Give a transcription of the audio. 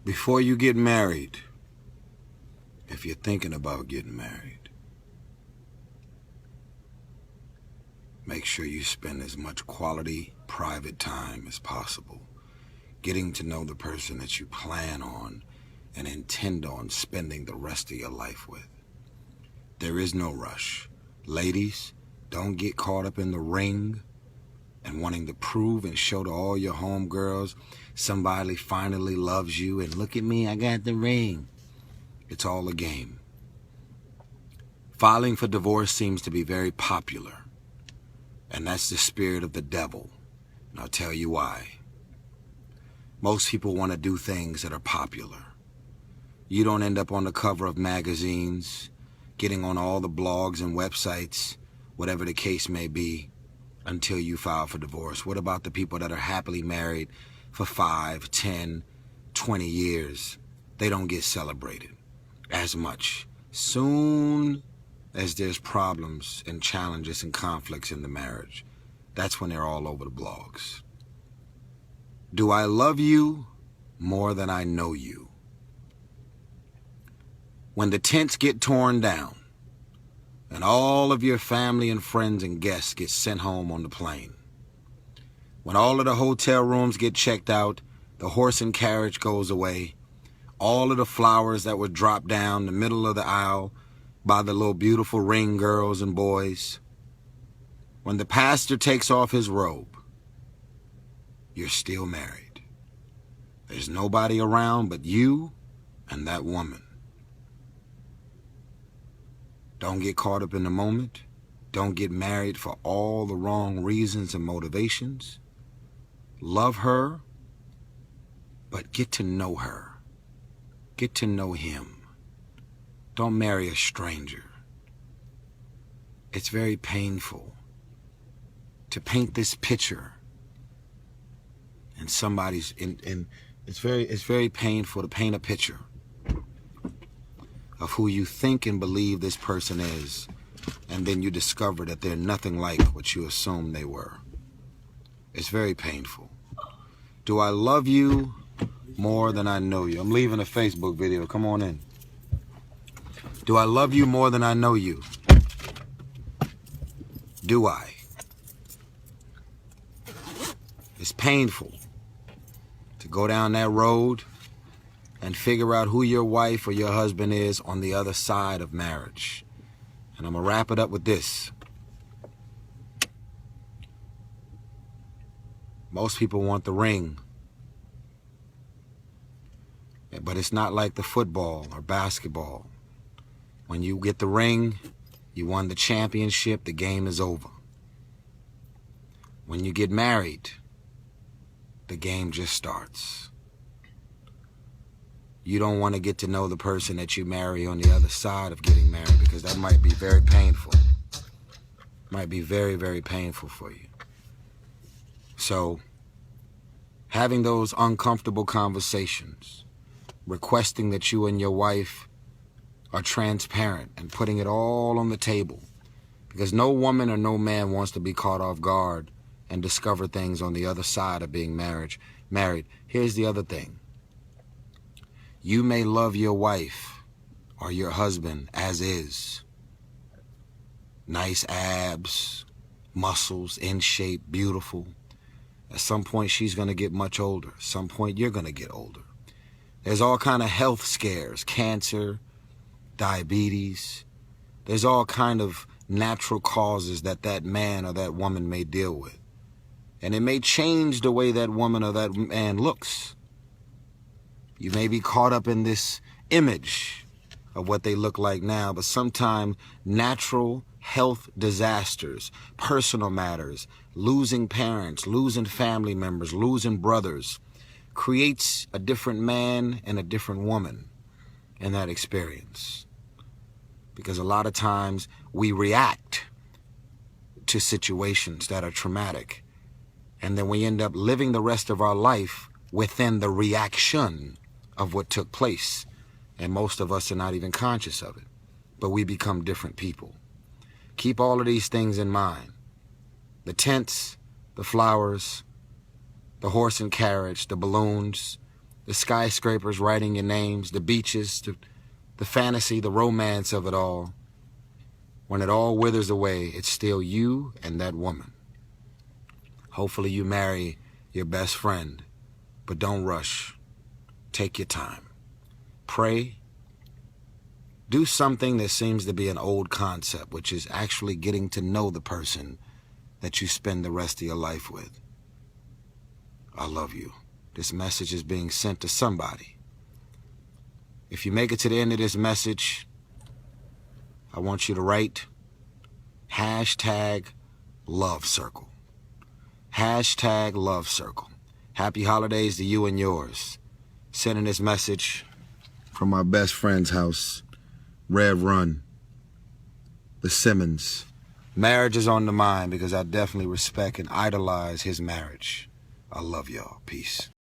Before you get married, if you're thinking about getting married, make sure you spend as much quality, private time as possible getting to know the person that you plan on and intend on spending the rest of your life with. There is no rush. Ladies, don't get caught up in the ring and wanting to prove and show to all your homegirls somebody finally loves you and look at me, I got the ring. It's all a game. Filing for divorce seems to be very popular, and that's the spirit of the devil, and I'll tell you why. Most people want to do things that are popular. You don't end up on the cover of magazines, getting on all the blogs and websites, whatever the case may be, until you file for divorce. What about the people that are happily married for 5, 10, 20 years? They don't get celebrated as much. Soon as there's problems and challenges and conflicts in the marriage, that's when they're all over the blogs. Do I love you more than I know you? When the tents get torn down and all of your family and friends and guests get sent home on the plane, when all of the hotel rooms get checked out, the horse and carriage goes away, all of the flowers that were dropped down the middle of the aisle by the little beautiful ring girls and boys, when the pastor takes off his robe, you're still married. There's nobody around but you and that woman. Don't get caught up in the moment. Don't get married for all the wrong reasons and motivations. Love her, but get to know her. Get to know him. Don't marry a stranger. It's very painful to paint this picture and somebody's it's very painful to paint a picture of who you think and believe this person is, and then you discover that they're nothing like what you assumed they were. It's very painful. Do I love you more than I know you? I'm leaving a Facebook video. Come on in. Do I love you more than I know you? Do I? It's painful to go down that road and figure out who your wife or your husband is on the other side of marriage. And I'm going to wrap it up with this. Most people want the ring, but it's not like the football or basketball. When you get the ring, you won the championship, the game is over. When you get married, the game just starts. You don't want to get to know the person that you marry on the other side of getting married, because that might be very painful. Might be very, very painful for you. So, having those uncomfortable conversations, requesting that you and your wife are transparent and putting it all on the table, because no woman or no man wants to be caught off guard and discover things on the other side of being married. Here's the other thing. You may love your wife or your husband as is. Nice abs, muscles, in shape, beautiful. At some point, she's going to get much older. At some point, you're going to get older. There's all kind of health scares, cancer, diabetes. There's all kind of natural causes that man or that woman may deal with. And it may change the way that woman or that man looks. You may be caught up in this image of what they look like now, but sometimes natural health disasters, personal matters, losing parents, losing family members, losing brothers, creates a different man and a different woman in that experience. Because a lot of times we react to situations that are traumatic, and then we end up living the rest of our life within the reaction of what took place. And most of us are not even conscious of it, but we become different people. Keep all of these things in mind. The tents, the flowers, the horse and carriage, the balloons, the skyscrapers writing your names, the beaches, the fantasy, the romance of it all. When it all withers away, it's still you and that woman. Hopefully you marry your best friend, but don't rush. Take your time. Pray. Do something that seems to be an old concept, which is actually getting to know the person that you spend the rest of your life with. I love you. This message is being sent to somebody. If you make it to the end of this message, I want you to write #LoveCircle. #LoveCircle. Happy holidays to you and yours. Sending this message from my best friend's house, Rev Run, the Simmons. Marriage is on the mind because I definitely respect and idolize his marriage. I love y'all. Peace.